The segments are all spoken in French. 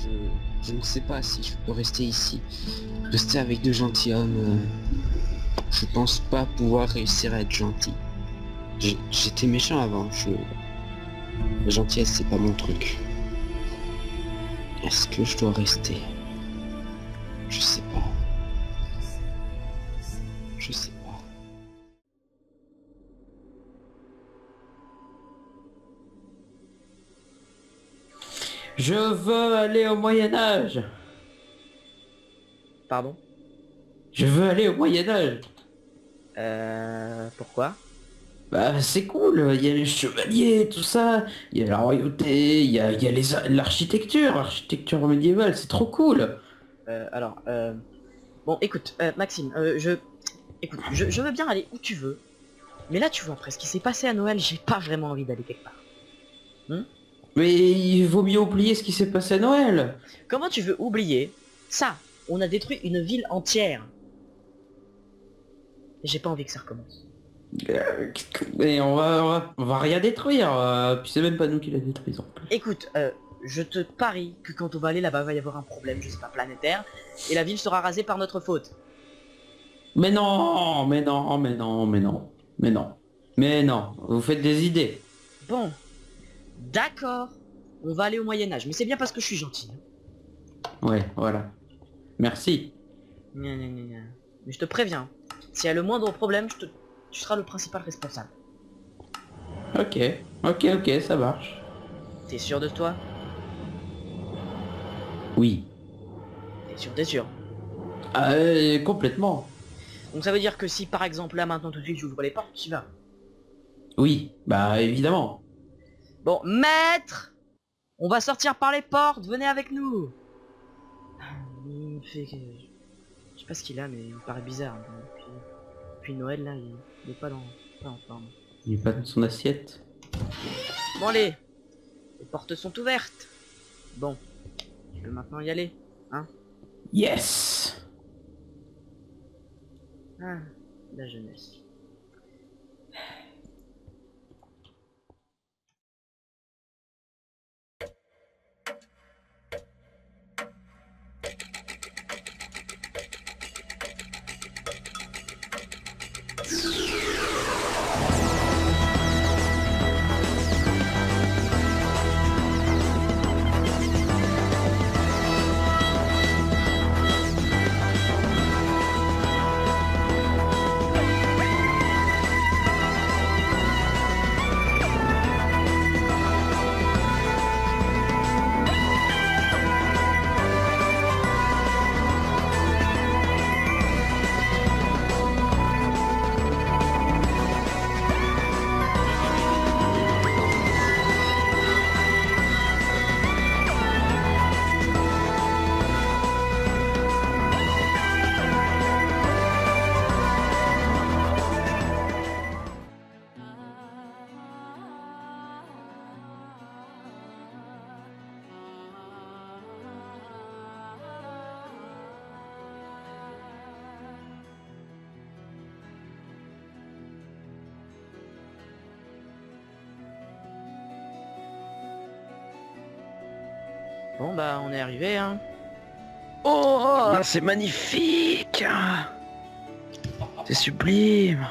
Je, je ne sais pas si je peux rester ici. Rester avec de gentilshommes, je pense pas pouvoir réussir à être gentil. J'étais méchant avant, la gentillesse c'est pas mon truc. Est-ce que je dois rester? Je sais pas. Je sais pas. Je veux aller au Moyen-Âge. Pardon? Je veux aller au Moyen-Âge. Pourquoi? Bah c'est cool, il y a les chevaliers, tout ça, il y a la royauté, l'architecture médiévale, c'est trop cool. Alors, bon, écoute, Maxime, écoute, je veux bien aller où tu veux, mais là, tu vois, après ce qui s'est passé à Noël, j'ai pas vraiment envie d'aller quelque part. Mais il vaut mieux oublier ce qui s'est passé à Noël. Comment tu veux oublier ça? On a détruit une ville entière. Et j'ai pas envie que ça recommence. Mais on va rien détruire, puis c'est même pas nous qui la détruisons. Écoute, je te parie que quand on va aller là-bas, va y avoir un problème, je sais pas, planétaire, et la ville sera rasée par notre faute. Mais non, mais non, mais non, mais non, mais non, mais non, vous faites des idées. Bon, d'accord, on va aller au Moyen-Âge, mais c'est bien parce que je suis gentil. Ouais, voilà. Merci. Gna, gna, gna, gna. Mais je te préviens, s'il y a le moindre problème, tu seras le principal responsable. Ok, ok, ça marche. T'es sûr de toi? Oui. T'es sûr. Complètement. Donc ça veut dire que si par exemple là maintenant tout de suite j'ouvre les portes, tu vas. Oui, bah évidemment. Bon, maître! On va sortir par les portes, venez avec nous! Il me fait que... Je sais pas ce qu'il a, mais il me paraît bizarre. Depuis Noël là, il est pas en forme. Il est pas dans son assiette. Bon allez! Les portes sont ouvertes! Bon, tu peux maintenant y aller, hein? Yes. Ah, la jeunesse. Bon bah on est arrivé hein. Oh, c'est magnifique. C'est sublime.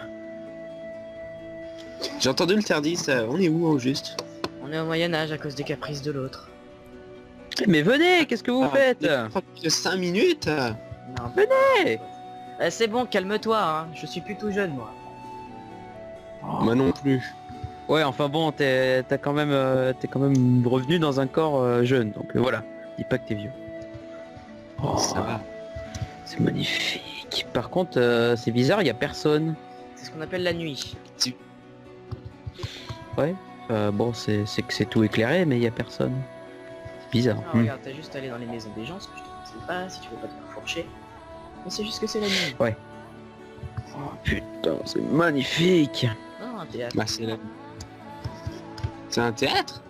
J'ai entendu le Tardis, on est où au juste? On est au Moyen-Âge à cause des caprices de l'autre. Mais venez, qu'est-ce que vous faites? 5 minutes. Non, Venez. c'est bon, calme-toi, hein. Je suis plus tout jeune moi. Moi non plus. Ouais, enfin bon, t'es quand même revenu dans un corps jeune, donc voilà. Dis pas que t'es vieux. Oh, Ça va. c'est magnifique. Par contre, c'est bizarre, il y a personne. C'est ce qu'on appelle la nuit. Ouais. Bon, c'est que c'est tout éclairé, mais il y a personne. C'est bizarre. Non, regarde, t'as juste allé dans les maisons des gens, ce que je te conseille pas, si tu veux pas te faire fourcher. Mais c'est juste que c'est la nuit. Ouais. Oh putain, c'est magnifique. Non, un théâtre. Bah c'est c'est un théâtre?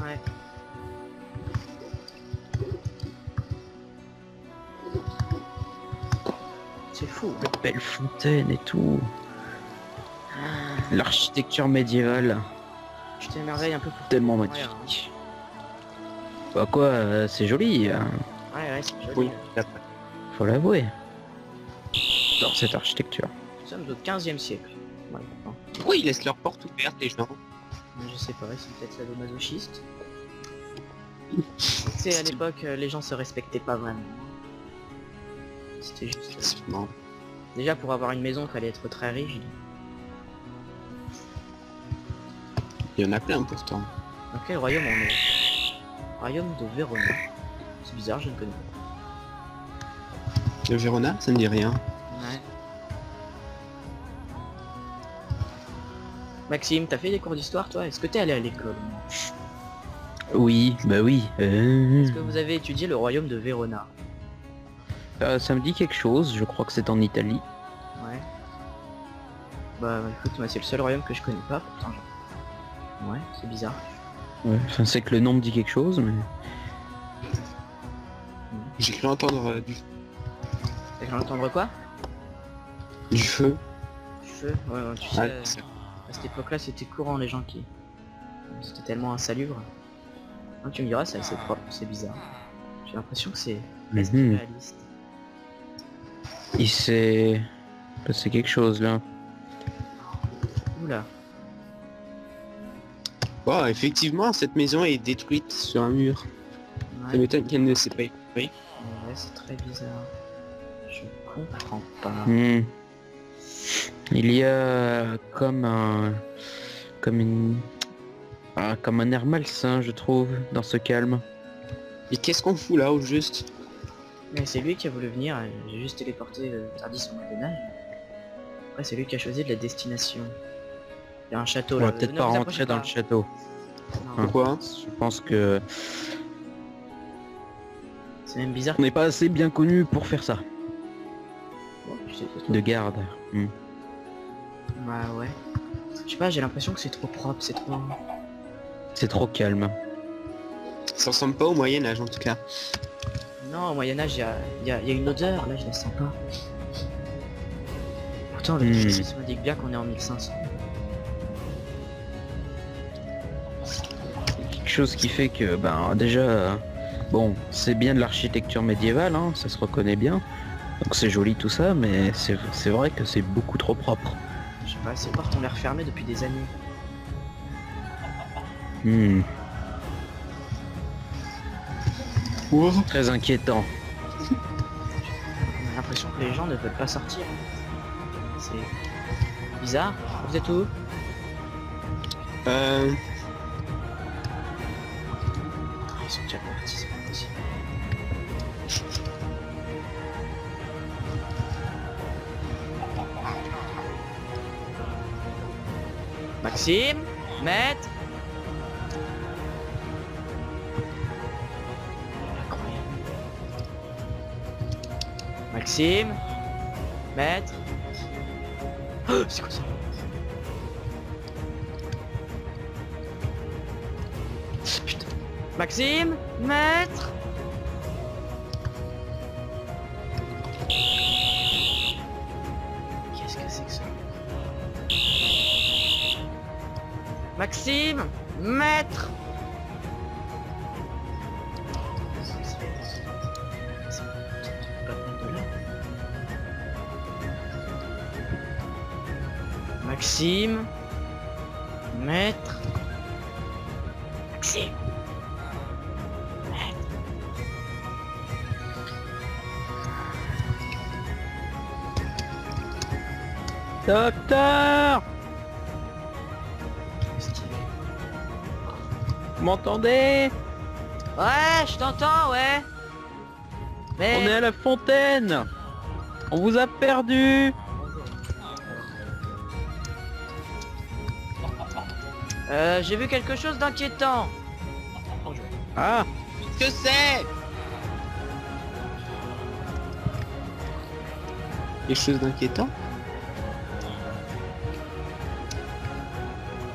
Ouais. C'est fou. De belles fontaines et tout. Ah, L'architecture médiévale. je t'émerveille un peu pour Tellement Ouais, magnifique. Bah quoi, c'est joli, hein, Ouais, c'est joli. Oui, d'après. faut l'avouer. Dans cette architecture. Nous sommes au 15e siècle. Ouais, bon. Pourquoi ils laissent leurs portes ouvertes, les gens? Mais je sais pas, ils sont peut-être sadomasochistes. Tu sais, à l'époque, les gens se respectaient pas vraiment. C'était juste... Effectivement. Déjà, pour avoir une maison, fallait être très riche. Il y en a plein pourtant. Dans quel royaume on est? Royaume de Verona. C'est bizarre, je ne connais pas. Le Verona, ça ne dit rien. Ouais. Maxime, t'as fait des cours d'histoire toi? Est-ce que t'es allé à l'école? Oui, bah oui. Est-ce que vous avez étudié le royaume de Verona? Ça me dit quelque chose, je crois que c'est en Italie. Ouais. Bah écoute, moi c'est le seul royaume que je connais pas, pourtant. Ouais, c'est bizarre. Ouais, enfin, c'est que le nom me dit quelque chose, mais... J'ai cru entendre T'as cru entendre quoi? du feu. Du feu? Ouais, ouais, tu sais, Ah, à cette époque-là c'était courant les gens qui... C'était tellement insalubre. Hein, tu me diras, c'est assez propre, c'est bizarre. J'ai l'impression que c'est presque Mhm. réaliste. Il s'est passé quelque chose là. Oula. Bon, effectivement, cette maison est détruite sur un mur. Ça Ouais, m'étonne qu'elle ne s'est pas écroulée. ouais, c'est très bizarre. Je comprends pas. Hmm. Il y a comme un... comme un air malsain, je trouve, dans ce calme. Et qu'est-ce qu'on fout là au juste? Mais c'est lui qui a voulu venir, j'ai juste téléporté Tardis au Moyen-Âge. Après c'est lui qui a choisi de la destination. Il y a un château On là. va peut-être Ne pas vous rentrer approchez dans le pas. château. Non, Pourquoi? Je pense que c'est même bizarre. on n'est pas assez bien connu pour faire ça. Bon, tu sais pas trop. De garde. Hmm. Bah ouais. Je sais pas, j'ai l'impression que c'est trop propre, c'est trop... C'est trop calme. Ça ressemble pas au Moyen-Âge en tout cas. Non, au Moyen-Âge, il y a une odeur, là je la sens pas. Pourtant le ça m'indique bien qu'on est en 1500. Quelque chose qui fait que, ben déjà, bon, c'est bien de l'architecture médiévale, hein, ça se reconnaît bien. Donc c'est joli tout ça, mais c'est vrai que c'est beaucoup trop propre. Je sais pas, ces portes ont l'air fermées depuis des années. Hmm. Wow. Très inquiétant. On a l'impression que les gens ne veulent pas sortir. C'est bizarre. Vous êtes où? Euh... Ils sont déjà partis, c'est pas possible. Maxime? Maître? Incroyable. Maxime? Maître? Oh, c'est quoi ça? Putain. Maxime? Maître? Qu'est-ce que c'est que ça? Maxime? Maître? Maxime? Maître? Maxime? Maître? Docteur, Qu'est-ce qu'il y a? vous m'entendez? Ouais, je t'entends, ouais. Mais... On est à la fontaine. On vous a perdu. J'ai vu quelque chose d'inquiétant. Ah, Que c'est? Quelque chose d'inquiétant?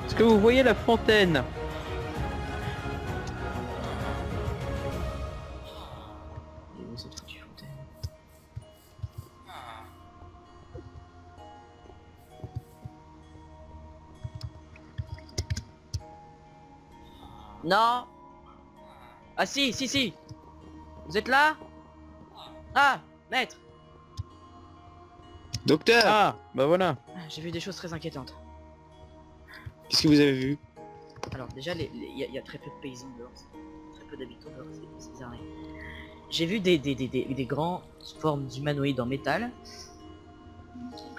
est-ce que vous voyez la fontaine? Et où cette foutue fontaine? Non. Ah si, si, si. Vous êtes là? Ah, maître. Docteur, Ah, bah voilà. J'ai vu des choses très inquiétantes. qu'est-ce que vous avez vu? Alors déjà, il y a très peu de paysans dehors. Très peu d'habitants dehors, c'est bizarre. J'ai vu des grands formes humanoïdes en métal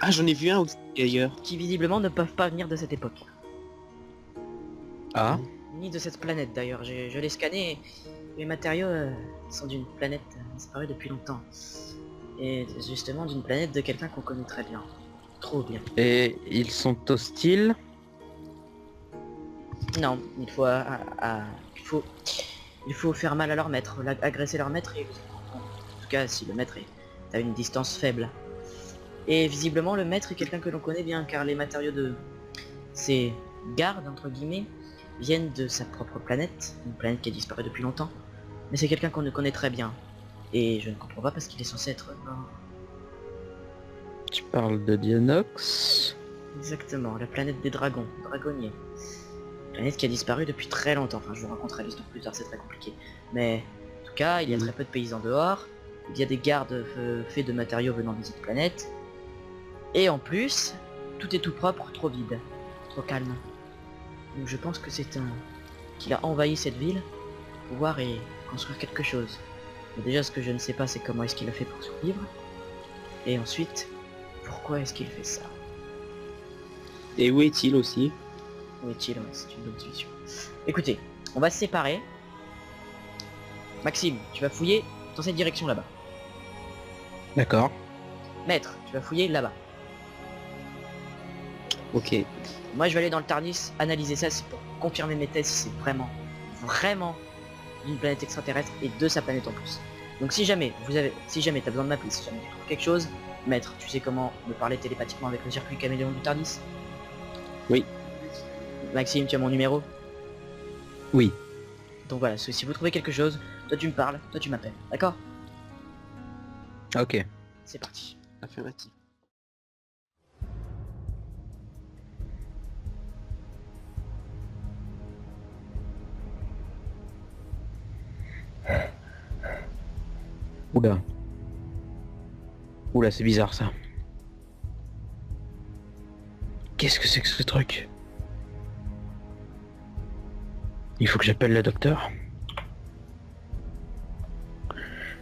Ah, j'en ai vu un aussi ailleurs. qui visiblement ne peuvent pas venir de cette époque. Ah, Ni de cette planète d'ailleurs. Je l'ai scanné et les matériaux sont d'une planète disparue depuis longtemps. Et justement d'une planète de quelqu'un qu'on connaît très bien. Trop bien. et ils sont hostiles. Non, il faut faire mal à leur maître, agresser leur maître et en tout cas si le maître est à une distance faible. Et visiblement le maître est quelqu'un que l'on connaît bien car les matériaux de ces gardes entre guillemets viennent de sa propre planète, une planète qui a disparu depuis longtemps. Mais c'est quelqu'un qu'on ne connaît très bien. Et je ne comprends pas parce qu'il est censé être mort. Tu parles de Dianox. Exactement, la planète des dragons, dragonniers. Planète qui a disparu depuis très longtemps. Enfin, je vous raconterai l'histoire plus tard, c'est très compliqué. Mais en tout cas, il y a très peu de paysans dehors. Il y a des gardes faits de matériaux venant de cette planète. Et en plus, tout est tout propre, trop vide, trop calme. Donc je pense que c'est un... qu'il a envahi cette ville pour pouvoir y construire quelque chose. Mais déjà, ce que je ne sais pas, c'est comment est-ce qu'il a fait pour survivre. Et ensuite, pourquoi est-ce qu'il fait ça? Et où est-il aussi? Où est-il? Ouais, c'est une bonne question. Écoutez, on va se séparer. Maxime, tu vas fouiller dans cette direction là-bas. D'accord. Maître, tu vas fouiller là-bas. Ok. Moi je vais aller dans le Tardis, analyser ça, c'est pour confirmer mes thèses si c'est vraiment, vraiment une planète extraterrestre et de sa planète en plus. Donc si jamais t'as besoin de m'appeler, si jamais tu trouves quelque chose, maître, tu sais comment me parler télépathiquement avec le circuit caméléon du Tardis? Oui. Maxime, tu as mon numéro? Oui. Donc voilà, si vous trouvez quelque chose, toi tu me parles, toi tu m'appelles, d'accord? Ok. C'est parti. Affirmatif. Oula. Oula, c'est bizarre ça. Qu'est-ce que c'est que ce truc? Il faut que j'appelle le docteur.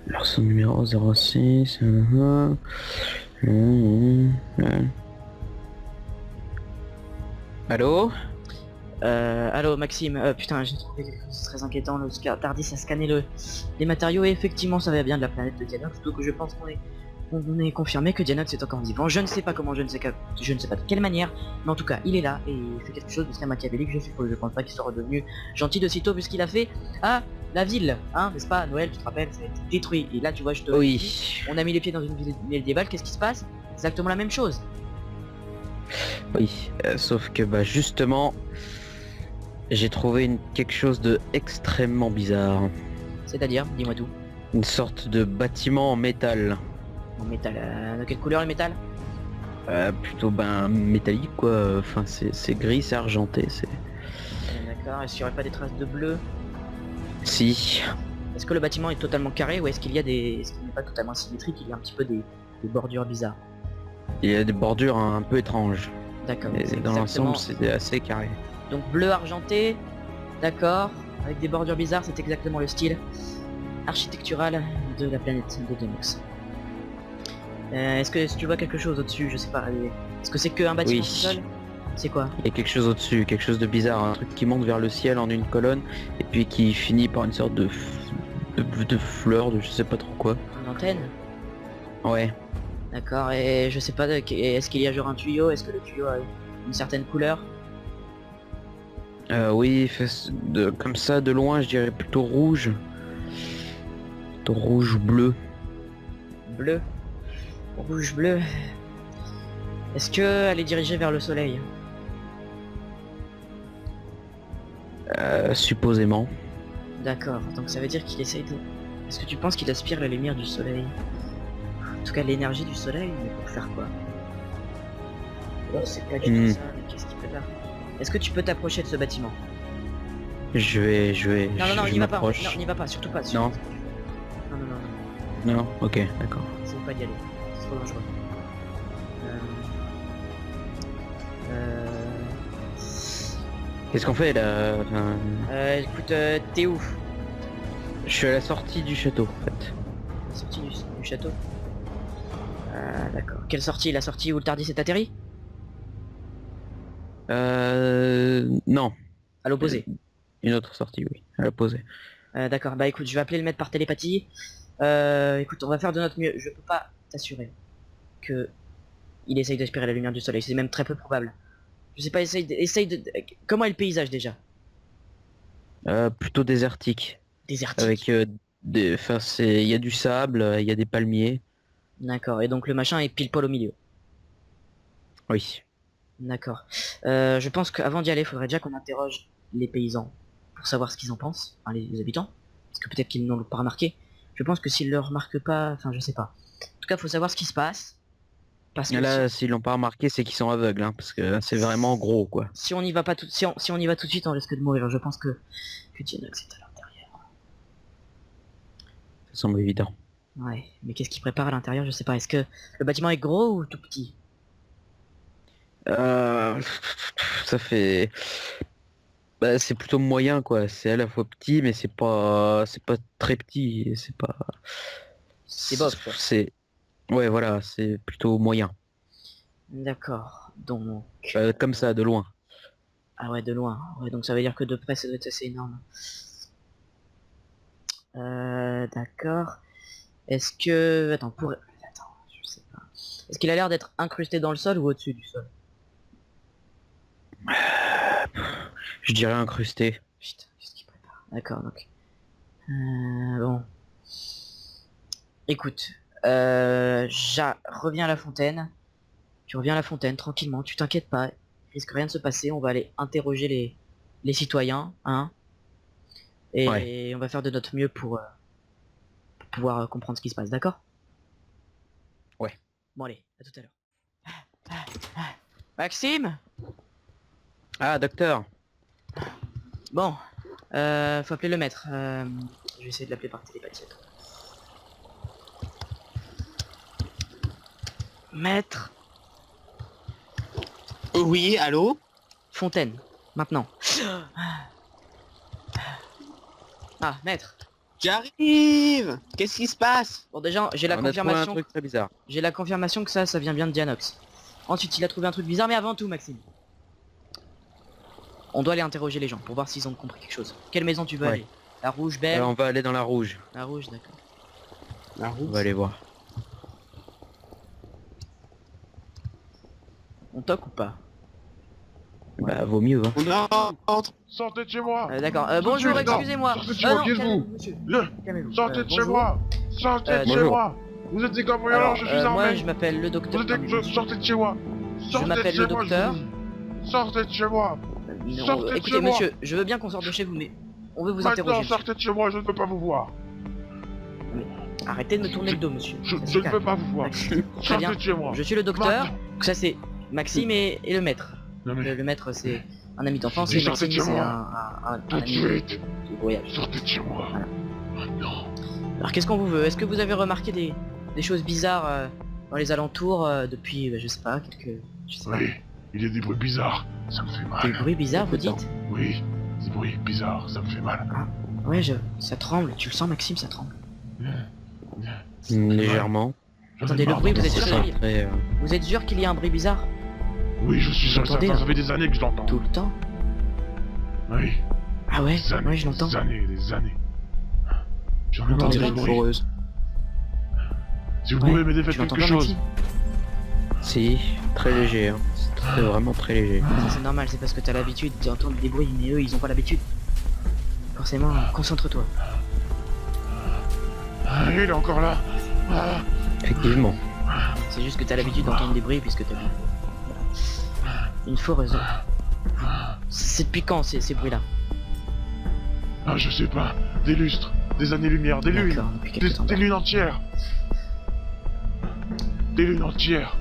Alors son numéro 06... Allô? Allô Maxime, putain j'ai trouvé quelque chose de très inquiétant, le Tardis a scanné les matériaux et effectivement ça va bien de la planète de Dianox, donc je pense qu'on est confirmé que Dianox est encore vivant. Je ne sais pas comment, je ne sais pas de quelle manière, mais en tout cas il est là et il fait quelque chose de très machiavélique, je suppose. Je pense pas qu'il soit redevenu gentil de sitôt vu ce qu'il a fait à la ville, hein, n'est-ce pas? Noël, tu te rappelles, ça a été détruit et là tu vois je te... Oui. On a mis les pieds dans une ville médiévale, qu'est-ce qui se passe? Exactement la même chose. Oui, sauf que bah justement, j'ai trouvé quelque chose de extrêmement bizarre. C'est-à-dire, dis-moi tout. Une sorte de bâtiment en métal. En métal, de quelle couleur le métal? Plutôt ben métallique quoi, enfin c'est gris, c'est argenté, c'est... D'accord, est-ce qu'il n'y aurait pas des traces de bleu? Si. Est-ce que le bâtiment est totalement carré ou est-ce qu'il y a des... Est-ce qu'il n'est pas totalement symétrique, il y a un petit peu des bordures bizarres? Il y a des bordures un peu étranges. D'accord. Mais c'est dans exactement- l'ensemble c'est assez carré. Donc bleu argenté, d'accord, avec des bordures bizarres, c'est exactement le style architectural de la planète de Dianox. Est-ce que tu vois quelque chose au-dessus? Je sais pas. Est-ce que c'est que un bâtiment Oui. tout seul? C'est quoi? Il y a quelque chose au-dessus, quelque chose de bizarre, un truc qui monte vers le ciel en une colonne et puis qui finit par une sorte de fleur, de je sais pas trop quoi. Une antenne? Ouais. D'accord, et je sais pas, est-ce qu'il y a genre un tuyau? Est-ce que le tuyau a une certaine couleur? Oui, comme ça de loin je dirais plutôt rouge. Plutôt rouge ou bleu. Bleu. Rouge, bleu. Est-ce que elle est dirigée vers le soleil? Supposément. D'accord, donc ça veut dire qu'il essaye de... Est-ce que tu penses qu'il aspire la lumière du soleil? En tout cas l'énergie du soleil, mais pour faire quoi? Alors c'est pas du tout ça, mais qu'est-ce qu'il peut faire? Est-ce que tu peux t'approcher de ce bâtiment? Je vais, Non, non, je n'y va pas. m'approche. Non, n'y va pas, surtout pas. Non. Non, non, non, non. Non, ok, d'accord. C'est pas d'y aller. C'est trop dangereux. Qu'est-ce qu'on fait là? Enfin, Écoute, t'es où? je suis à la sortie du château en fait. Sortie du château. D'accord. Quelle sortie? La sortie où le Tardis est atterri? Non. À l'opposé. Une autre sortie, oui, à l'opposé. D'accord. Bah écoute, je vais appeler le maître par télépathie. Écoute, on va faire de notre mieux. Je peux pas t'assurer que il essaye d'aspirer la lumière du soleil. C'est même très peu probable. Je sais pas, essaye de... Comment est le paysage déjà? Plutôt désertique. Désertique. Avec des... Enfin, il y a du sable, il y a des palmiers. D'accord. Et donc le machin est pile poil au milieu. Oui. D'accord. Je pense qu'avant d'y aller, il faudrait déjà qu'on interroge les paysans pour savoir ce qu'ils en pensent, enfin les habitants, parce que peut-être qu'ils n'ont pas remarqué. Je pense que s'ils le remarquent pas, enfin je sais pas. En tout cas, faut savoir ce qui se passe. Parce que Là, s'ils l'ont pas remarqué, c'est qu'ils sont aveugles, hein, parce que c'est vraiment gros, quoi. si on y va pas tout, si on y va tout de suite, on risque de mourir. Je pense que Dianox est à l'intérieur. Ça semble évident. Ouais, mais qu'est-ce qu'il prépare à l'intérieur? Je sais pas. Est-ce que le bâtiment est gros ou tout petit? Ça fait... Bah, c'est plutôt moyen, quoi. C'est à la fois petit, mais c'est pas très petit. C'est pas... C'est bof, quoi. C'est... Ouais, voilà, c'est plutôt moyen. D'accord. Donc Comme ça, de loin. ah ouais, de loin. Ouais, donc ça veut dire que de près, ça doit être assez énorme. D'accord. Est-ce que... Attends, je sais pas. Est-ce qu'il a l'air d'être incrusté dans le sol ou au-dessus du sol? Je dirais incrusté. Putain, qu'est-ce qu'il prépare? D'accord, donc... bon. Écoute, reviens à la fontaine. Tu reviens à la fontaine, tranquillement, tu t'inquiètes pas. Il risque rien de se passer, on va aller interroger les citoyens, hein. Et Ouais. on va faire de notre mieux pour pouvoir comprendre ce qui se passe, d'accord? Ouais. Bon allez, à tout à l'heure. Maxime? Ah, docteur. Bon, faut appeler le maître. Je vais essayer de l'appeler par télépathie. Attends. Maître Oui, allô? Fontaine, maintenant. Ah, maître. J'arrive! Qu'est-ce qui se passe? Bon déjà, j'ai la On a trouvé un confirmation. truc très bizarre. J'ai la confirmation que ça vient bien de Dianox. Ensuite, il a trouvé un truc bizarre, mais avant tout, Maxime. On doit aller interroger les gens pour voir s'ils ont compris quelque chose. Quelle maison tu veux Ouais. aller? La rouge belle? On va aller dans la rouge. La rouge, d'accord. La roue. On va aller voir. On toque ou pas? Bah, vaut mieux, hein. On entre. Sortez de chez moi. D'accord. Bonjour, Non, excusez-moi. sortez de chez moi, qui êtes-vous? calmez-vous, monsieur. Calmez-vous. Sortez de chez Bonjour. moi. Sortez de chez bonjour. moi. Vous êtes des cambrioleurs, Alors, je suis moi, armé. je m'appelle le docteur. Vous êtes Non, des... mais- Sortez de chez moi. Sortez m'appelle de chez le moi, docteur. je vous dis. Sortez de chez moi. Non, Sortez de écoutez, chez moi. monsieur, je veux bien qu'on sorte de chez vous, mais on veut vous Maintenant, interroger. monsieur. sortez de chez moi, je ne peux pas vous voir. Arrêtez de me tourner le dos, monsieur. Je Ça se ne calme. peux pas vous voir. Très Sortez bien. de chez moi. Je suis le docteur. Maintenant. Donc ça c'est Maxime et le maître. Non mais, Le maître c'est un ami d'enfance Mais et sortez Maxime de chez c'est moi. un tout de ami suite. de voyage. Sortez de chez moi. Voilà. Maintenant. Alors qu'est-ce qu'on vous veut? Est-ce que vous avez remarqué des choses bizarres dans les alentours depuis, je sais pas, je sais pas, Oui, il y a des bruits bizarres. Ça me fait des mal. bruits bizarres vous dites? Oui, des bruits bizarres, ça me fait mal. Ouais, ça tremble. Tu le sens Maxime, ça tremble. Légèrement. J'en ai Attendez, le marre bruit, vous d'entendre êtes ça. sûr? Après, Vous êtes sûr qu'il y a un bruit bizarre? Oui, je suis sûr, ça, Entendez, ça hein. fait des années que je l'entends. Tout le temps? Oui, Ah ouais? des années, Ouais, je l'entends. des années, des années. J'en ai On marre de dirait ce une bruit. Foreuse. Si vous Ouais, pouvez m'aider, faites Tu l'entends quelque pas chose. Maxime? si, très léger, hein. C'est vraiment très léger. Ça, c'est normal, c'est parce que t'as l'habitude d'entendre des bruits, mais eux ils ont pas l'habitude. Forcément, concentre-toi. Ah, il est encore là. Ah, Effectivement. C'est juste que t'as l'habitude d'entendre des bruits puisque t'as vu. Une foreuse. C'est depuis quand ces bruits-là? ah, je sais pas. Des lustres, des années-lumière, des lunes. D'accord, depuis quelques temps. Des lunes entières. Des lunes entières.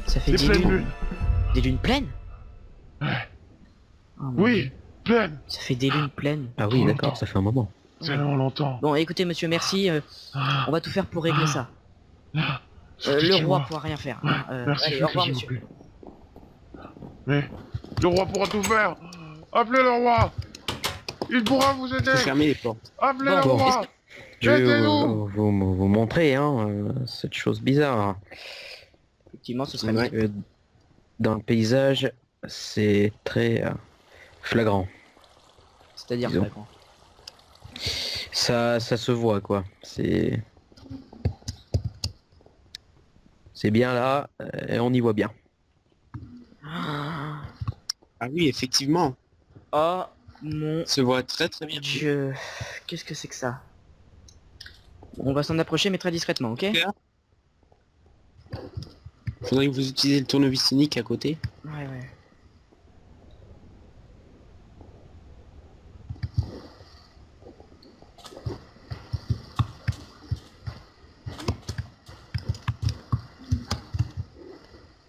Ça fait Des 10 pleines lunes. lunes. Des lunes pleines? Ouais. Oh, mon Oui, Dieu. Pleine. Ça fait des lunes pleines. Ah oui, Trop d'accord, longtemps. ça fait un moment. Tellement longtemps. Bon, écoutez, monsieur, merci. On va tout faire pour régler ça. Sortez Le de chez roi moi. pourra rien faire. Merci, Allez, Fufu, au revoir, s'il vous monsieur. plaît. Mais le roi pourra tout faire. Appelez le roi. Il pourra vous aider. Faut fermer les portes. Appelez Bon, le bon. roi. Je vais Aidez-nous. vous montrer hein, cette chose bizarre. Effectivement, ce serait Ouais. mieux. Dans le paysage, c'est très flagrant. C'est-à-dire Disons. flagrant. Ça se voit quoi. C'est bien là, et on y voit bien. Ah oui, effectivement. Oh mon Se voit très très bien. dieu. Qu'est-ce que c'est que ça? On va s'en approcher, mais très discrètement, ok? Faudrait que vous utilisiez le tournevis unique à côté. Ouais, ouais.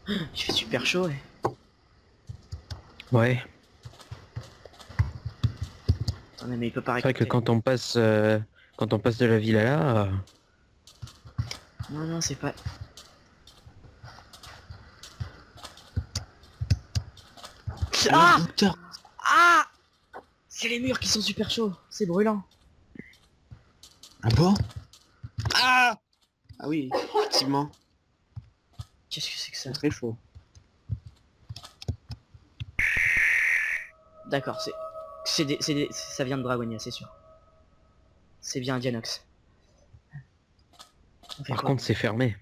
Il fait super chaud, ouais. Ouais. Attendez, mais il peut pas C'est vrai que récupérer. quand on passe de la ville à là, Non, non, c'est pas... Ah! Putain. Ah! C'est les murs qui sont super chauds. C'est brûlant. Ah bon? Ah! Ah oui, effectivement. Qu'est-ce que c'est que ça? C'est très chaud. D'accord, ça vient de Dragonia, c'est sûr. C'est bien un Dianox. On fait par quoi? contre c'est fermé.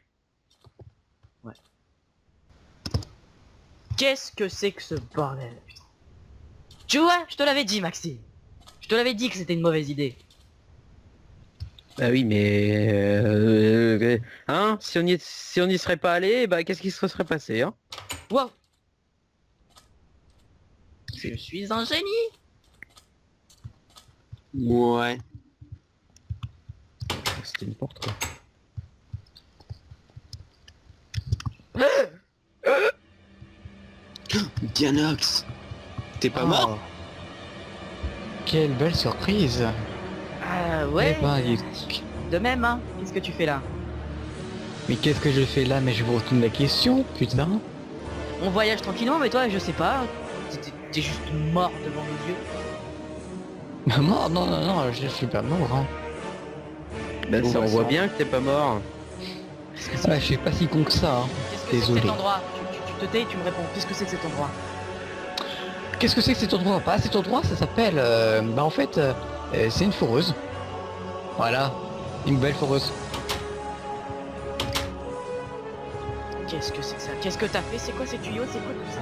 Qu'est-ce que c'est que ce bordel, putain? Tu vois, je te l'avais dit, Maxime. Je te l'avais dit que c'était une mauvaise idée. Bah oui mais hein, si on y serait pas allé, bah qu'est-ce qui se serait passé hein? Wow. Je suis un génie. Ouais. C'était une porte quoi. Dianox. T'es pas Ah. mort? Quelle belle surprise. Ah ouais. Eh ben, dis donc. De même, hein. Qu'est-ce que tu fais là? Mais qu'est-ce que je fais là? Mais je vous retourne la question, putain. On voyage tranquillement, mais toi, je sais pas. T'es juste mort devant nos yeux. Mort? Non, non, non, je suis pas mort, hein. Bah Bon, ça bah, on voit ça- bien que t'es pas mort. Ah, je suis pas si con que ça, hein. Qu'est-ce que c'est que Désolé. cet endroit? Tu te tais et tu me réponds. Qu'est-ce que c'est que cet endroit? Qu'est-ce que c'est que cet endroit? Bah, cet endroit, ça s'appelle... bah, en fait, c'est une foreuse. Voilà. Une belle foreuse. Qu'est-ce que c'est que ça? Qu'est-ce que t'as fait? C'est quoi ces tuyaux? C'est quoi tout ça?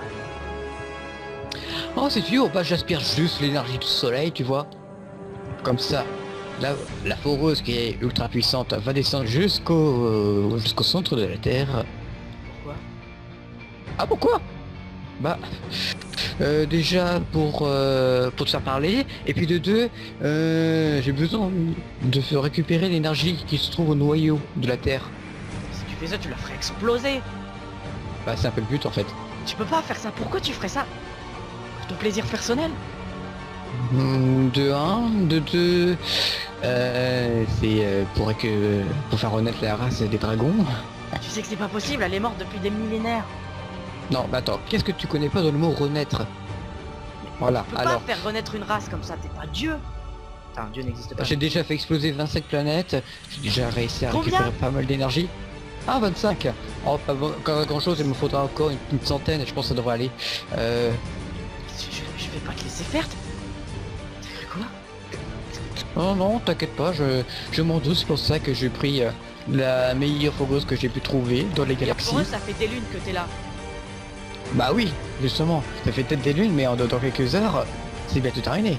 Oh, c'est tuyau, bah, j'aspire juste l'énergie du soleil, tu vois. Comme ça. La foreuse qui est ultra puissante va descendre jusqu'au centre de la Terre. Pourquoi? Ah pourquoi? Bah déjà pour te faire parler, et puis de deux, j'ai besoin de récupérer l'énergie qui se trouve au noyau de la Terre. Si tu fais ça, tu la ferais exploser. Bah c'est un peu le but en fait. Tu peux pas faire ça. Pourquoi tu ferais ça? Pour ton plaisir personnel? De un, de deux, c'est pour faire renaître la race des dragons. Tu sais que c'est pas possible, elle est morte depuis des millénaires. Non, bah attends, qu'est-ce que tu connais pas dans le mot renaître? Voilà, Tu peux alors. pas faire renaître une race comme ça, t'es pas Dieu. Enfin, Dieu n'existe pas. J'ai déjà fait exploser 25 planètes, j'ai déjà réussi à Combien? récupérer pas mal d'énergie. Ah 25. Oh pas grand chose, il me faudra encore une centaine et je pense que ça devrait aller. Je vais pas te laisser faire. T'as cru quoi? Non non, t'inquiète pas, je m'en doute, c'est pour ça que j'ai pris la meilleure foreuse que j'ai pu trouver dans les Et galaxies. pour eux, ça fait des lunes que t'es là. Bah oui, justement, ça fait peut-être des lunes, mais dans quelques heures, c'est bientôt terminé.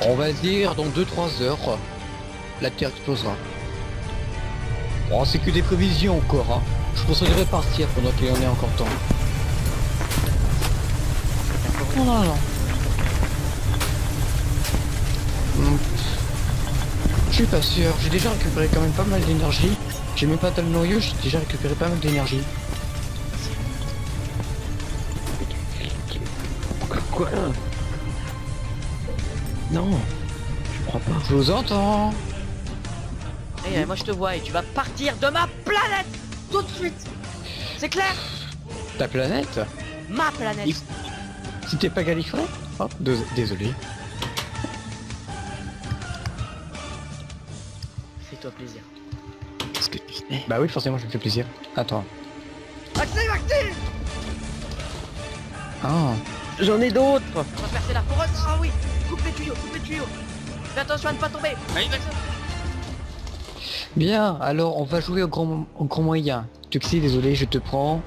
On va dire dans 2-3 heures, la Terre explosera. Bon, c'est que des prévisions encore, hein. Je pense qu'on devrait partir pendant qu'il en est encore temps. Non, non, non. Je suis pas sûr, j'ai déjà récupéré quand même pas mal d'énergie. J'ai même pas dans le noyau, j'ai déjà récupéré pas mal d'énergie. Quoi? Non, je crois pas. Je vous entends. Eh, moi je te vois et tu vas partir de ma planète tout de suite. C'est clair? Ta planète? Ma planète. Si t'es pas Gallifrey? Oh, désolé. Fais-toi plaisir. Qu'est-ce que tu fais? Bah oui, forcément, je me fais plaisir. Attends. Active, active. Ah. J'en ai d'autres. On va percer la foreuse. Ah oui. Coupe les tuyaux, coupe les tuyaux. Fais attention à ne pas tomber. Allez, vas-y. Bien, alors on va jouer au grand moyen. Tuxi, désolé, je te prends.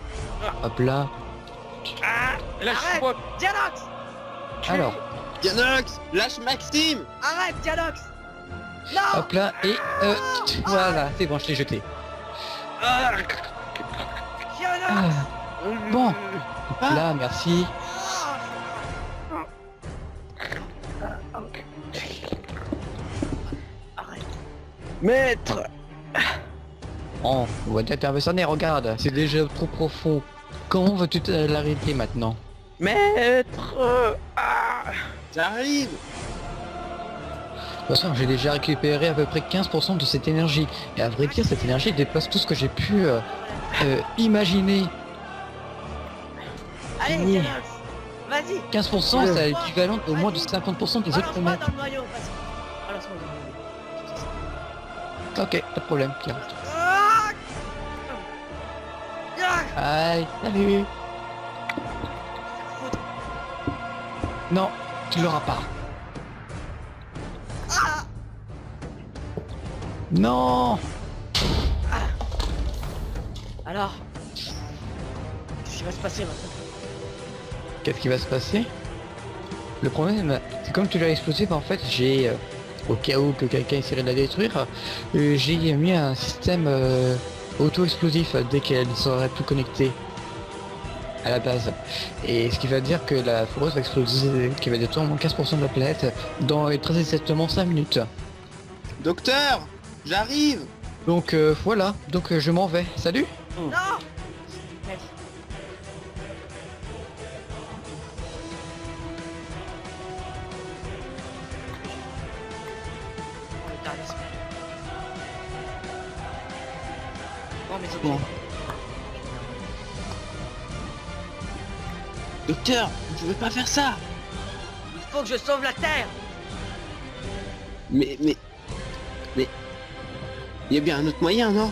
Hop là. Arrête, Dianox. Alors, Dianox, lâche Maxime. Arrête, Dianox. Non. hop là, et voilà, c'est bon, je l'ai jeté. Dianox. Ah, bon, hop là, merci. Arrête. Maître. Oh, on va t'intervenir, regarde, c'est déjà trop profond. Comment veux-tu l'arrêter maintenant? Maître. J'arrive. De toute façon, j'ai déjà récupéré à peu près 15% de cette énergie. Et à vrai dire, cette énergie dépasse tout ce que j'ai pu imaginer. Allez, Fini. Dianox. Vas-y. 15%, c'est l'équivalent au moins de 50% des autres Balance-moi maîtres. dans le noyau, vas-y. Balance-moi dans le noyau. Ok, pas de problème, Pierre. Ah. Ah. Aïe, salut. Non, tu l'auras pas. Non. Alors, qu'est-ce qui va se passer maintenant? Qu'est-ce qui va se passer? Le problème, c'est comme tu l'as explosé, en fait, j'ai, au cas où que quelqu'un essaierait de la détruire, j'ai mis un système auto-explosif dès qu'elle serait plus connectée à la base. Et ce qui va dire que la foreuse va exploser, qui va détruire au moins 15% de la planète dans très exactement 5 minutes. Docteur, j'arrive. Donc voilà, donc je m'en vais. Salut. Non. Merci. Oh, le tardis. Bon, mais c'est Bon. Docteur, vous pouvez pas faire ça. Il faut que je sauve la Terre. Mais... Il y a bien un autre moyen, non?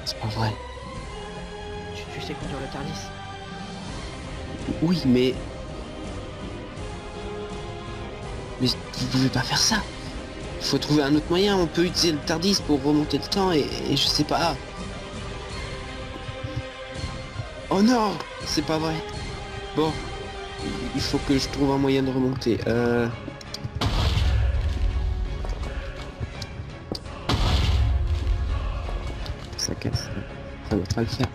C'est pas vrai. Tu sais conduire le tardis. Oui, mais... Mais vous pouvez pas faire ça. Il faut trouver un autre moyen. On peut utiliser le TARDIS pour remonter le temps et je sais pas. Oh non, c'est pas vrai. Bon, il faut que je trouve un moyen de remonter. Ça casse. Ça va pas le faire.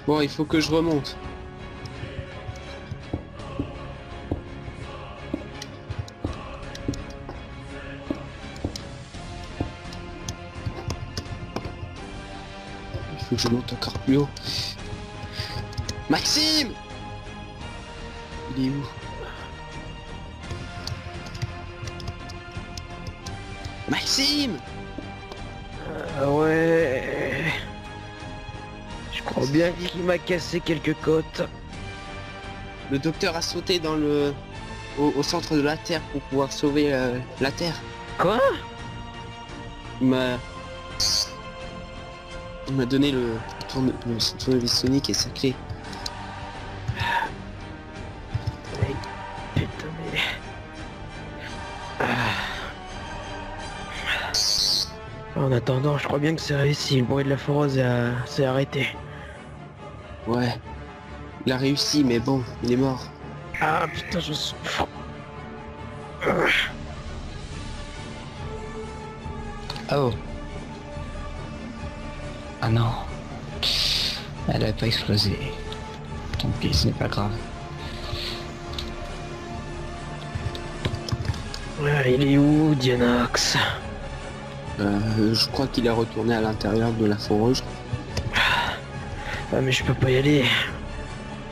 Bon, il faut que je remonte. Il faut que je monte encore plus haut. Maxime! Il est où? Maxime! Ouais. Je crois bien qu'il m'a cassé quelques côtes. Le docteur a sauté dans le... au centre de la Terre pour pouvoir sauver la Terre. Quoi? Il m'a donné le tournevis sonique et sa clé. Putain mais... En attendant, je crois bien que c'est réussi. Le bruit de la foreuse s'est arrêté. Ouais. Il a réussi, mais bon, il est mort. Ah putain, je souffre. Oh. Ah non. Elle a pas explosé. Tant pis, ce n'est pas grave. Ouais, il est où, Dianox? Je crois qu'il est retourné à l'intérieur de la foreuse. Ah mais je peux pas y aller.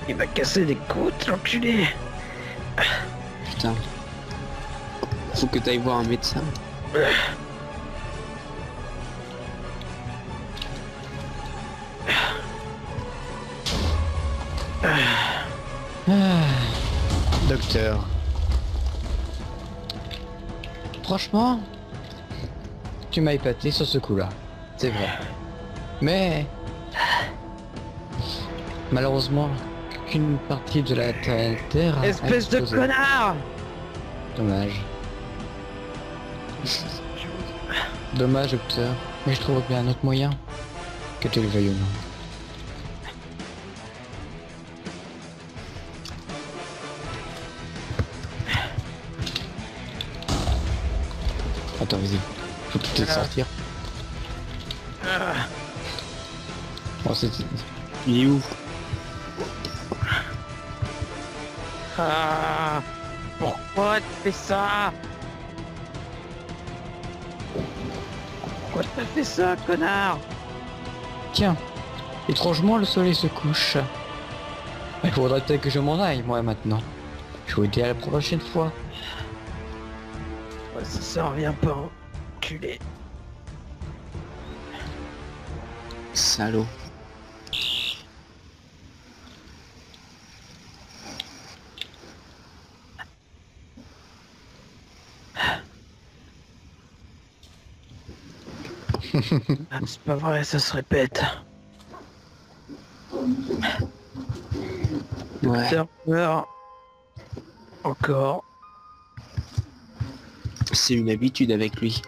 Il m'a cassé les côtes, l'enculé. Putain. Faut que t'ailles voir un médecin. Docteur. Franchement, tu m'as épaté sur ce coup-là. C'est vrai. Mais... malheureusement, qu'une partie de la Terre a Espèce de explosé. connard. Dommage. Dommage, docteur. Mais je trouve bien un autre moyen. Que tu le veuilles ou non. Attends, vas-y. Faut tout sortir. Bon, c'est... Il est où? Ah, pourquoi tu fais ça? Pourquoi t'as fait ça, connard? Tiens, étrangement le soleil se couche. Il faudrait peut-être que je m'en aille, moi, maintenant. Je vous dis à la prochaine fois. Ouais, ça revient pas, enculé. Salaud. Ah, c'est pas vrai, ça se répète. Ouais. Docteur meurt. Encore. C'est une habitude avec lui.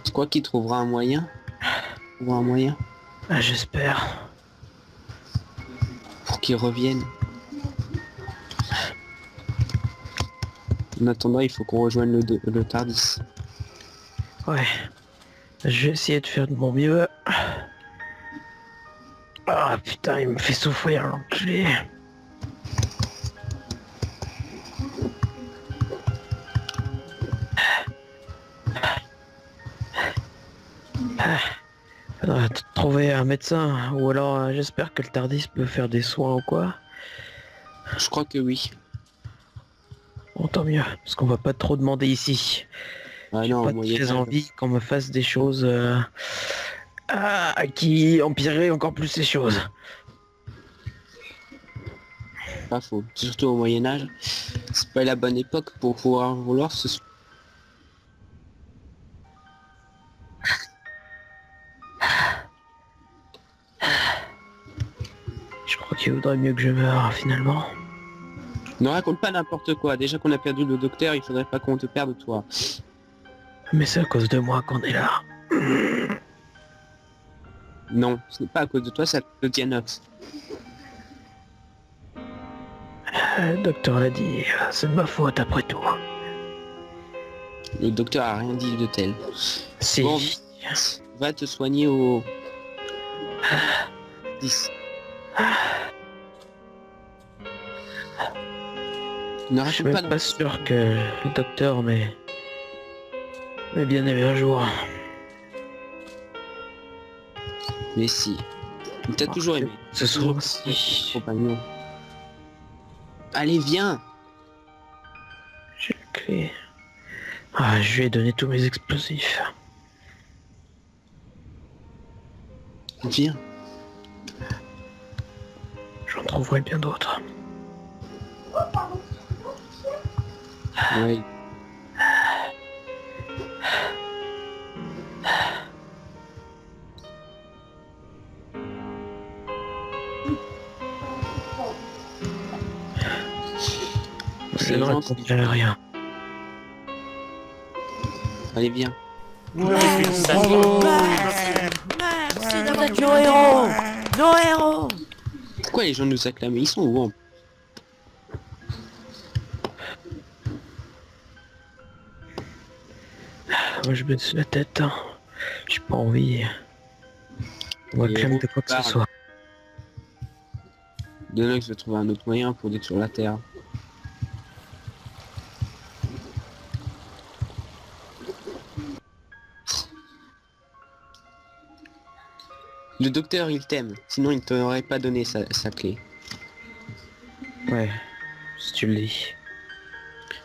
Tu crois qu'il trouvera un moyen? Trouvera un moyen Ah, j'espère. pour qu'il revienne. En attendant, il faut qu'on rejoigne le Tardis. Ouais. Je vais essayer de faire de mon mieux. Ah putain, il me fait souffrir, l'enculé. Faudrait trouver un médecin, ou alors j'espère que le Tardis peut faire des soins ou quoi. Je crois que oui. Bon, tant mieux, parce qu'on va pas trop demander ici. Ah J'ai non, pas au Moyen très Âge. envie qu'on me fasse des choses qui empireraient encore plus ces choses. Pas faux. Surtout au Moyen Âge, c'est pas la bonne époque pour pouvoir vouloir se... Je crois qu'il vaudrait mieux que je meure finalement. Ne raconte pas n'importe quoi. Déjà qu'on a perdu le docteur, il faudrait pas qu'on te perde toi. Mais c'est à cause de moi qu'on est là. Non, ce n'est pas à cause de toi, c'est à cause de Dianox. Le docteur l'a dit, c'est de ma faute après tout. Le docteur a rien dit de tel. Si. Bon, va te soigner au 10. Ne Je suis raconte pas même pas sûr que le docteur m'ait bien aimé un jour. Mais si. Il t'a toujours aimé. Ce soir si. Compagnon. Allez, viens. J'ai la clé. Ah, je lui ai donné tous mes explosifs. Viens. J'en trouverai bien d'autres. Ouais. Je ne répondrai rien. Allez, viens. Bravo. Merci d'être nos héros. Nos héros. Pourquoi les gens nous acclament? Ils sont où en... Moi je baisse la tête. Hein. J'ai pas envie. On va Les clamer héros de quoi que ce parlent. soit. Denox veut trouver un autre moyen pour détruire la Terre. Le docteur, il t'aime. Sinon, il t'aurait pas donné sa clé. Ouais, si tu le dis.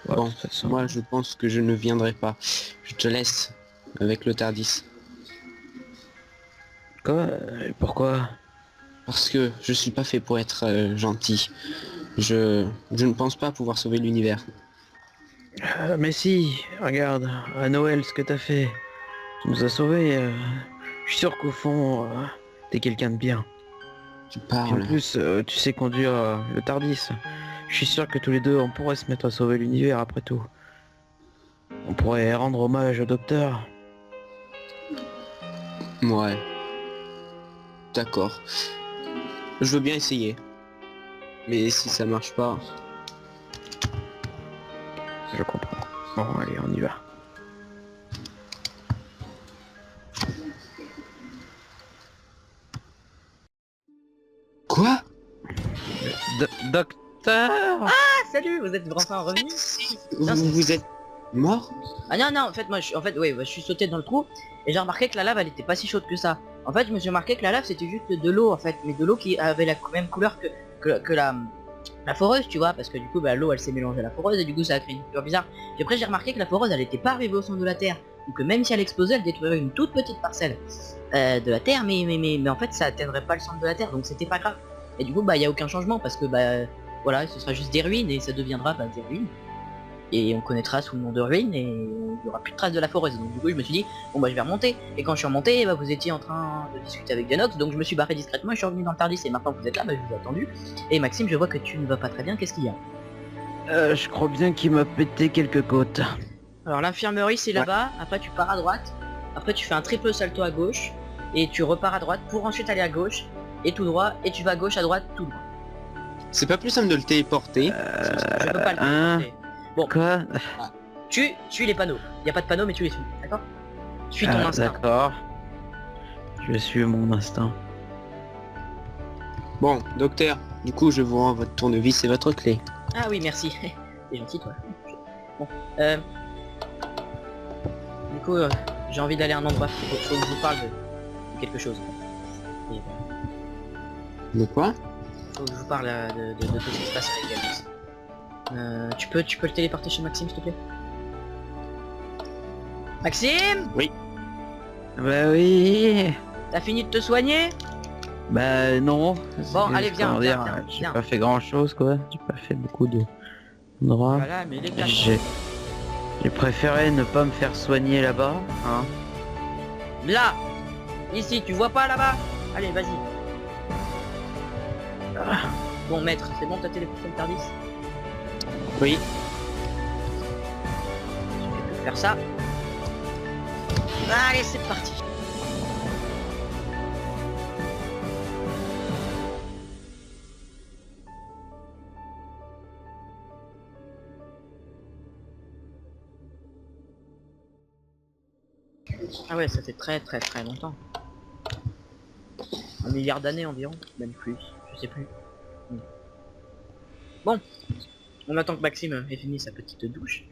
Ouais, Bon, de toute façon. moi, je pense que je ne viendrai pas. Je te laisse avec le Tardis. Quoi pourquoi? Parce que je suis pas fait pour être gentil. Je ne pense pas pouvoir sauver l'univers. Mais si, regarde, à Noël, ce que t'as fait. Tu nous as sauvés. Je suis sûr qu'au fond, t'es quelqu'un de bien. Tu Puis en parles. plus, tu sais conduire le Tardis. Je suis sûr que tous les deux, on pourrait se mettre à sauver l'univers après tout. On pourrait rendre hommage au docteur. Ouais. D'accord. Je veux bien essayer. Mais si ça marche pas... Je comprends. Bon, allez, on y va. Quoi? Docteur. Ah, salut, vous êtes enfin revenu? Non, c'est- Vous êtes mort? Ah non, non, en fait, moi, je suis sauté dans le trou, et j'ai remarqué que la lave, elle était pas si chaude que ça. En fait, je me suis remarqué que la lave, c'était juste de l'eau, en fait, mais de l'eau qui avait la même couleur que la foreuse, tu vois, parce que du coup, bah, l'eau, elle s'est mélangée à la foreuse, et du coup, ça a créé une couleur bizarre. Puis après, j'ai remarqué que la foreuse, elle était pas arrivée au centre de la Terre, donc même si elle explosait, elle détruirait une toute petite parcelle de la Terre, mais en fait, ça atteindrait pas le centre de la Terre, donc c'était pas grave. Et du coup, bah, y a aucun changement, parce que, bah, voilà, ce sera juste des ruines, et ça deviendra, bah, des ruines. Et on connaîtra sous le nom de ruines, et il y aura plus de traces de la foreuse. Donc du coup, je me suis dit, bon bah je vais remonter. Et quand je suis remonté, bah, vous étiez en train de discuter avec Janox, donc je me suis barré discrètement et je suis revenu dans le Tardis. Et maintenant que vous êtes là, bah, je vous ai attendu. Et Maxime, je vois que tu ne vas pas très bien, qu'est-ce qu'il y a? Je crois bien qu'il m'a pété quelques côtes. Alors l'infirmerie c'est là-bas, après tu pars à droite, après tu fais un triple salto à gauche, et tu repars à droite pour ensuite aller à gauche, et tout droit, et tu vas à gauche, à droite, tout droit. C'est pas plus simple de le téléporter? Je peux pas le téléporter. Bon, Quoi? tu suis les panneaux. Y a pas de panneaux mais tu les suis, d'accord? Suis ton instinct. D'accord. Je vais suivre mon instinct. Bon, docteur, du coup, je vous rends votre tournevis et votre clé. Ah oui, merci. T'es gentil, toi. Bon, du coup, j'ai envie d'aller à un endroit. Faut que je vous parle de quelque chose. Et, De quoi? faut que je vous parle de tout ce qui se passe avec Alice. Tu peux le téléporter chez Maxime, s'il te plaît? Maxime? Bah oui. T'as fini de te soigner? Bah non. Bon, C'est- allez, viens, comment viens, dire, viens, J'ai viens. pas fait grand chose quoi. J'ai pas fait beaucoup de droits. Voilà, mais les gars. J'ai préféré ne pas me faire soigner là-bas. Hein. Là! Ici, tu vois pas là-bas? Allez, vas-y. Bon, maître, c'est bon, t'as téléporté le Tardis? Oui. Je vais faire ça. Allez, c'est parti. Ah ouais, ça fait très très très longtemps. 1 milliard d'années environ, même plus, je sais plus. Bon, on attend que Maxime ait fini sa petite douche.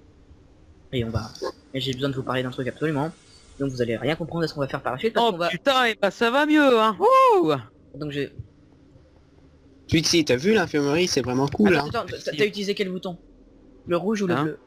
Et on va... Et j'ai besoin de vous parler d'un truc absolument. Donc vous allez rien comprendre à ce qu'on va faire par la suite parce Oh qu'on va... putain, et bah ça va mieux hein. Ouh. Donc j'ai... Pixie, t'as vu l'infirmerie? C'est vraiment cool, hein? Attends, t'as utilisé quel bouton? Le rouge ou le Hein? bleu?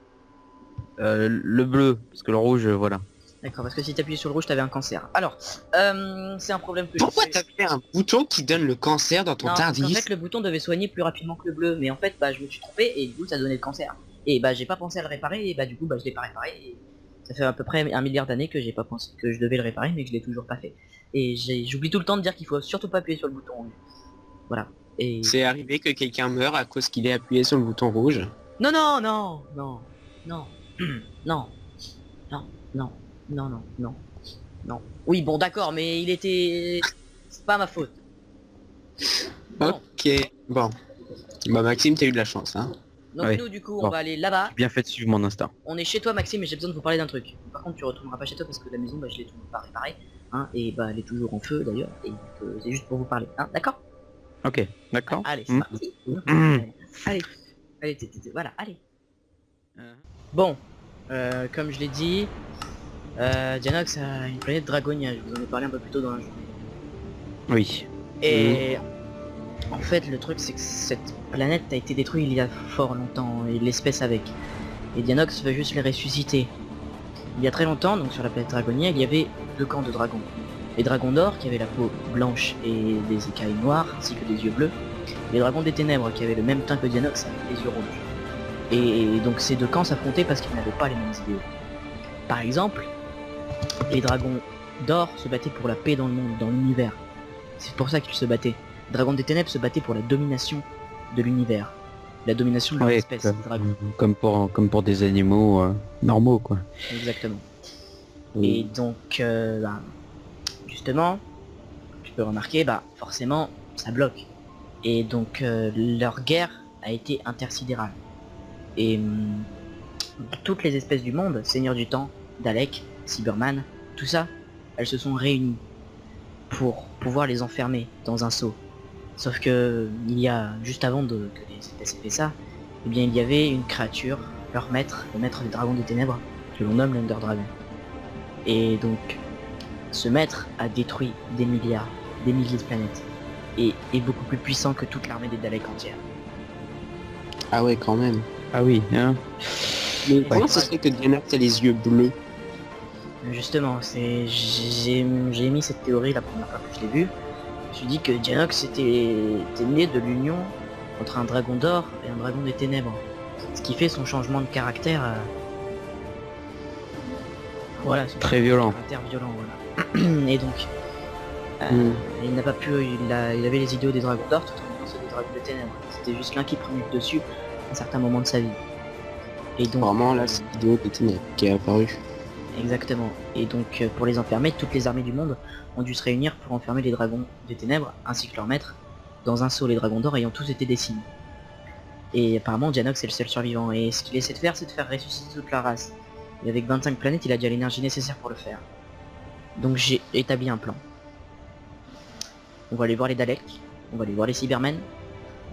Le bleu, parce que le rouge, voilà. D'accord, parce que si t'appuyais sur le rouge, t'avais un cancer. Alors, c'est un problème que Pourquoi j'ai. t'as fait un bouton qui donne le cancer dans ton Non, parce qu'en Tardis? fait, le bouton devait soigner plus rapidement que le bleu, mais en fait, bah, je me suis trompé et du coup, ça donnait le cancer. Et bah, j'ai pas pensé à le réparer et bah, du coup, bah, je l'ai pas réparé. Et ça fait à peu près 1 milliard d'années que j'ai pas pensé que je devais le réparer, mais que je l'ai toujours pas fait. Et j'oublie tout le temps de dire qu'il faut surtout pas appuyer sur le bouton rouge. Voilà. Et C'est arrivé que quelqu'un meure à cause qu'il ait appuyé sur le bouton rouge? non, non, non, non, non, non, non, non, non, non, non, non. Oui, bon, d'accord, mais il était... C'est pas ma faute. Non. Ok, bon. Bah Maxime, t'as eu de la chance, hein? Donc Oui. nous, du coup, on Bon. va aller là-bas. J'ai bien fait de suivre mon instinct. On est chez toi, Maxime, et j'ai besoin de vous parler d'un truc. Par contre, tu retourneras pas chez toi parce que la maison, bah, je l'ai toujours pas réparée. Hein, et bah, elle est toujours en feu, d'ailleurs. Et donc, c'est juste pour vous parler. Hein, d'accord? Ok, d'accord. Allez, c'est Mm. parti. Mm. Allez, allez, voilà, allez. Bon, comme je l'ai dit, Dianox a une planète Dragonia. Je vous en ai parlé un peu plus tôt dans la journée. Oui. Et en fait, le truc, c'est que cette planète a été détruite il y a fort longtemps, et l'espèce avec. Et Dianox veut juste les ressusciter. Il y a très longtemps, donc sur la planète Dragonia, il y avait 2 camps de dragons. Les dragons d'or, qui avaient la peau blanche et des écailles noires, ainsi que des yeux bleus. Les dragons des ténèbres, qui avaient le même teint que Dianox, avec des yeux rouges. Et donc ces 2 camps s'affrontaient parce qu'ils n'avaient pas les mêmes idéaux. Par exemple, les dragons d'or se battaient pour la paix dans le monde, dans l'univers. C'est pour ça qu'ils se battaient. Les dragons des ténèbres se battaient pour la domination de l'univers. La domination de leur Ouais, espèce, les dragons. comme pour des animaux normaux, quoi. Exactement. Et donc, justement, tu peux remarquer, forcément, ça bloque. Et donc, leur guerre a été intersidérale. Et toutes les espèces du monde, Seigneur du Temps, Dalek, Cyberman, tout ça, elles se sont réunies pour pouvoir les enfermer dans un seau. Sauf que, il y a, juste avant que les espèces aient fait ça, eh bien il y avait une créature, leur maître, le maître des dragons des ténèbres, que l'on nomme l'Under Dragon. Et donc, ce maître a détruit des milliards, des milliers de planètes, et est beaucoup plus puissant que toute l'armée des Daleks entière. Ah ouais, quand même. Ah oui, hein. Mais comment ça se fait que Dianox a les yeux bleus? Justement, j'ai émis cette théorie la première fois que je l'ai vue. Je me suis dit que Dianox était né de l'union entre un dragon d'or et un dragon des ténèbres. Ce qui fait son changement de caractère... Voilà, son Très violent. caractère violent, voilà. Et donc, il n'a pas pu... Il avait les idéaux des dragons d'or tout en ayant ceux des dragons des ténèbres. C'était juste l'un qui prenait le dessus à un certain moment de sa vie. Et donc... Vraiment, là, c'est l'idée des ténèbres qui est apparu. Exactement. Et donc pour les enfermer, toutes les armées du monde ont dû se réunir pour enfermer les dragons des ténèbres, ainsi que leur maître, dans un seau, les dragons d'or ayant tous été décimés. Et apparemment Dianox est le seul survivant, et ce qu'il essaie de faire, c'est de faire ressusciter toute la race. Et avec 25 planètes, il a déjà l'énergie nécessaire pour le faire. Donc j'ai établi un plan. On va aller voir les Daleks, on va aller voir les Cybermen,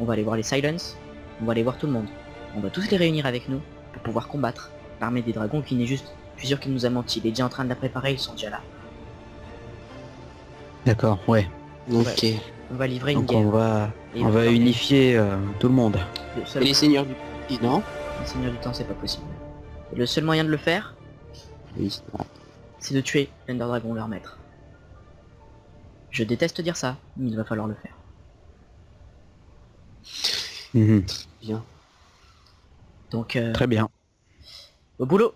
on va aller voir les Silence, on va aller voir tout le monde. On va tous les réunir avec nous pour pouvoir combattre l'armée des dragons qui n'est juste... Je suis sûr qu'il nous a menti, il est déjà en train de la préparer, ils sont déjà là. D'accord, ouais. Ok. On va livrer une Donc guerre. Et on va alors, unifier tout le monde. le seul- Et les seigneurs du pays, non? le Seigneur du Temps, c'est pas possible. Et le seul moyen de le faire, Oui. c'est de tuer l'Ender Dragon, leur maître. Je déteste dire ça, mais il va falloir le faire. Mhm. Donc, Très bien. au boulot.